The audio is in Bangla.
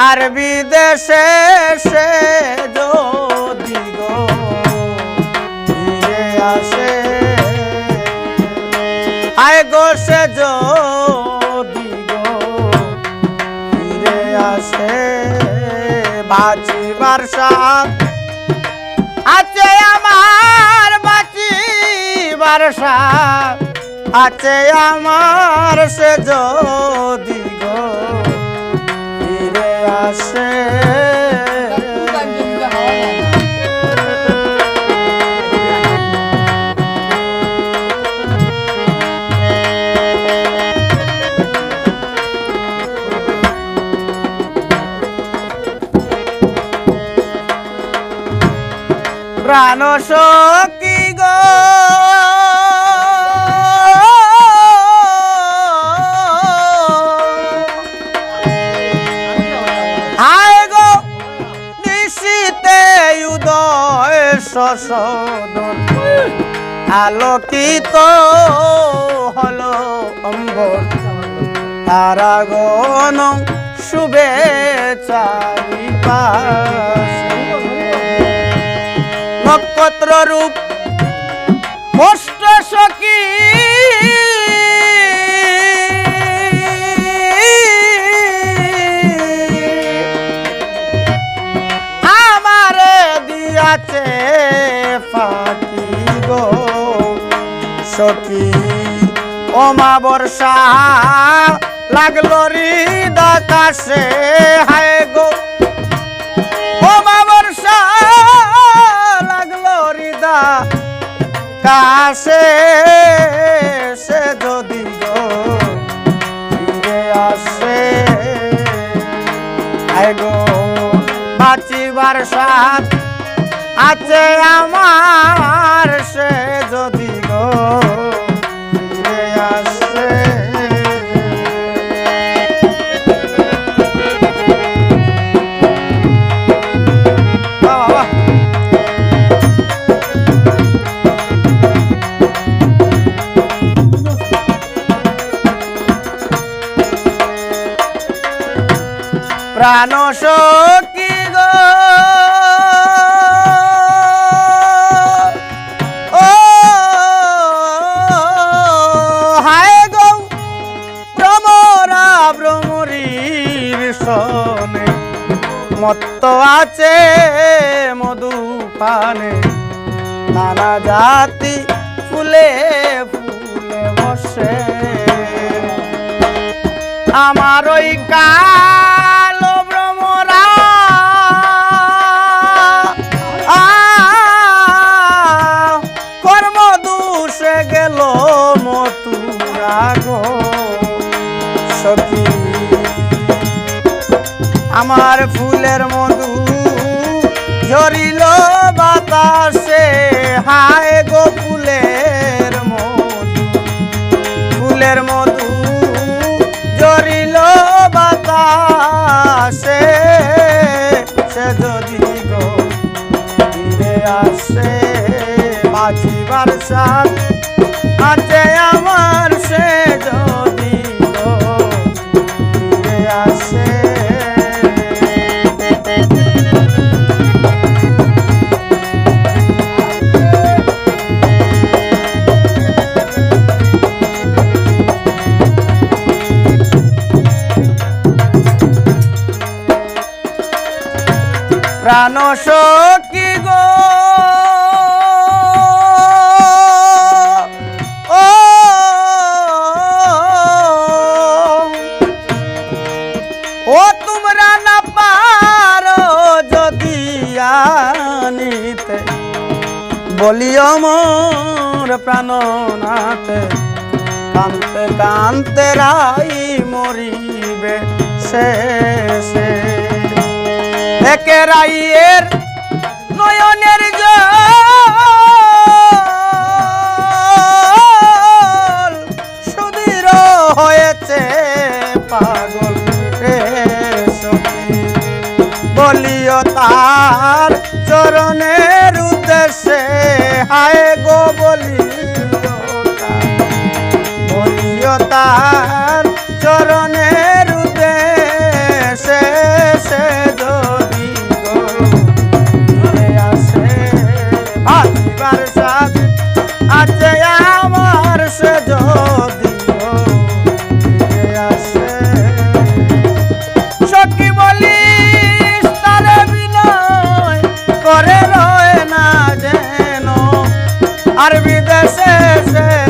আর বিদেশে সে যদি গো ফিরে আসে, আয় গো সে যদি গো ফিরে আসে, বাঁচিবার সাথ আছে আমার, বাঁচিবার সাথ আছে আমার, সে যদি গো ফিরে আসে। প্রাণ সখী গো হায় গো নিশীতে উদয় সসদন, আলোকিত হলো অম্বর, তারাগণ শুভেচ্ছারি পাশে, নক্ষত্র রূপ অষ্ট সখী আমারে দিয়াছে ফাঁকি গো সখী, অমাবর্ষা লাগলো হৃদয় কাশে, হায় গো অমাবর্ষা লাগলো হৃদয় কাশে, সে যদি গো ফিরে আসে, আয় গো বাঁচিবার সাথ আছে আমার, সে যদি গো ফিরে আসে। প্রাণ সখী গো ও হায় গো ভ্রমরা ভ্রমরীর সনে, মত্ত আছে মধু পানে, নানা জাতি ফুলে ফুলে বসে, আমার ওই কালো ভ্রমরা কর্ম দোষে গেল মথুরা গো সখী, আমার ফুলের মধু ঝরিল বাতাসে, হায় গো ফুলের মধু, ফুলের মধু ঝরিল বাতাসে, সে যদি গো ফিরে আসে, বাঁচিবার সাথ আছে আমার, সে যদি গো ফিরে আসে। প্রাণ সখী গো ও ও তোমরা না পারো যদি আনিতে, বলিও মোর প্রাণনাথে, কান্তে কান্তে রাই মরিবে শেষে, একে রাইয়ের নয়নের জল সুধীর হয়েছে পাগল রে সখী, বলিও তার চরণের উদ্দেশ্যে, হায় গো বলিও তার চরণের উদ্দেশ্যে, সে রে